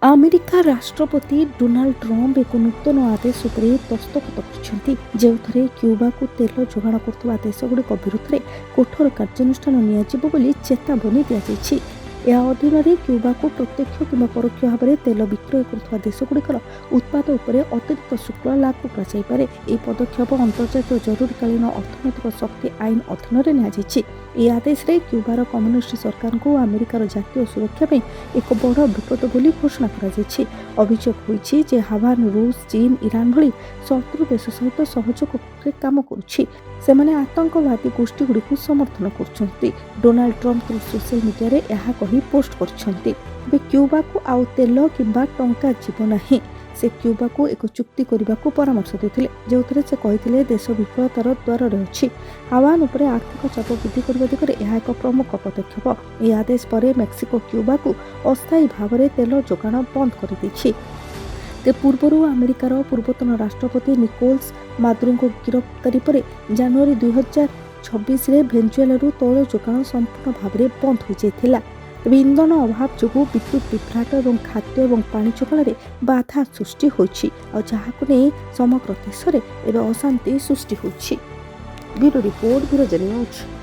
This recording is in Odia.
ଆମେରିକା ରାଷ୍ଟ୍ରପତି ଡୋନାଲ୍ଡ ଟ୍ରମ୍ପ ଏକ ନୂତନ ଆଦେଶ ଉପରେ ଦସ୍ତଖତ କରିଛନ୍ତି, ଯେଉଁଥିରେ କ୍ୟୁବାକୁ ତେଲ ଯୋଗାଣ କରୁଥିବା ଦେଶଗୁଡ଼ିକ ବିରୁଦ୍ଧରେ କଠୋର କାର୍ଯ୍ୟାନୁଷ୍ଠାନ ନିଆଯିବ ବୋଲି ଚେତାବନୀ ଦିଆଯାଇଛି। ଏହା ଅଧୀନରେ କ୍ୟୁବାକୁ ପ୍ରତ୍ୟକ୍ଷ କିମ୍ବା ପରୋକ୍ଷ ଭାବରେ ତେଲ ବିକ୍ରୟ କରୁଥିବା ଦେଶଗୁଡ଼ିକର ଉତ୍ପାଦ ଉପରେ ଅତିରିକ୍ତ ଶୁଳ୍କ ଲାଗୁ କରାଯାଇପାରେ। ଏହି ପଦକ୍ଷେପ ଅନ୍ତର୍ଜାତୀୟ ଜରୁରୀକାଳୀନ ଅର୍ଥନୈତିକ ଶକ୍ତି ଆଇନ ଅଧୀନରେ ନିଆଯାଇଛି। ଏହି ଆଦେଶରେ କ୍ୟୁବାର କମ୍ୟୁନିଷ୍ଟ ସରକାରଙ୍କୁ ଆମେରିକାର ଜାତୀୟ ସୁରକ୍ଷା ପାଇଁ ଏକ ବଡ଼ ବିପଦ ବୋଲି ଘୋଷଣା କରାଯାଇଛି। ଅଭିଯୋଗ ହୋଇଛି ଯେ ହାଭାନ ରୁଷ, ଚୀନ, ଇରାନ ଭଳି ଶତ୍ରୁ ଦେଶ ସହିତ ସହଯୋଗରେ କାମ କରୁଛି। ସେମାନେ ଆତଙ୍କବାଦୀ ଗୋଷ୍ଠୀଗୁଡ଼ିକୁ ସମର୍ଥନ କରୁଛନ୍ତି। ଡୋନାଲ୍ଡ ଟ୍ରମ୍ପ ସୋସିଆଲ ମିଡିଆରେ ଏହା କହି ପୋଷ୍ଟ କରିଛନ୍ତି। ଏବେ କ୍ୟୁବାକୁ ଆଉ ତେଲ କିମ୍ବା ଟଙ୍କା ଯିବ ନାହିଁ। ସେ କ୍ୟୁବାକୁ ଏକ ଚୁକ୍ତି କରିବାକୁ ପରାମର୍ଶ ଦେଇଥିଲେ, ଯେଉଁଥିରେ ସେ କହିଥିଲେ ଦେଶ ବିଫଳତାର ଦ୍ୱାରରେ ଅଛି। ହାଭାନ ଉପରେ ଆର୍ଥିକ ଚାପ ବୃଦ୍ଧି କରିବା ଦିଗରେ ଏହା ଏକ ପ୍ରମୁଖ ପଦକ୍ଷେପ। ଏହି ଆଦେଶ ପରେ ମେକ୍ସିକୋ କ୍ୟୁବାକୁ ଅସ୍ଥାୟୀ ଭାବରେ ତେଲ ଯୋଗାଣ ବନ୍ଦ କରିଦେଇଛି। ପୂର୍ବରୁ ଆମେରିକାର ପୂର୍ବତନ ରାଷ୍ଟ୍ରପତି ନିକୋଲସ ମାଦୁରୋଙ୍କ ଗିରଫଦାରୀ ପରେ ଜାନୁଆରୀ 2026ରେ ଭେନେଜୁଏଲାରୁ ତୈଳ ଯୋଗାଣ ସମ୍ପୂର୍ଣ୍ଣ ଭାବରେ ବନ୍ଦ ହୋଇଯାଇଥିଲା। ତେବେ ଇନ୍ଧନ ଅଭାବ ଯୋଗୁଁ ବିଦ୍ୟୁତ୍ ବିଭ୍ରାଟ ଏବଂ ଖାଦ୍ୟ ଏବଂ ପାଣି ଯୋଗାଣରେ ବାଧା ସୃଷ୍ଟି ହୋଇଛି, ଆଉ ଯାହାକୁ ନେଇ ସମଗ୍ର ଦେଶରେ ଏବେ ଅଶାନ୍ତି ସୃଷ୍ଟି ହୋଇଛି। Bureau report, bureau news.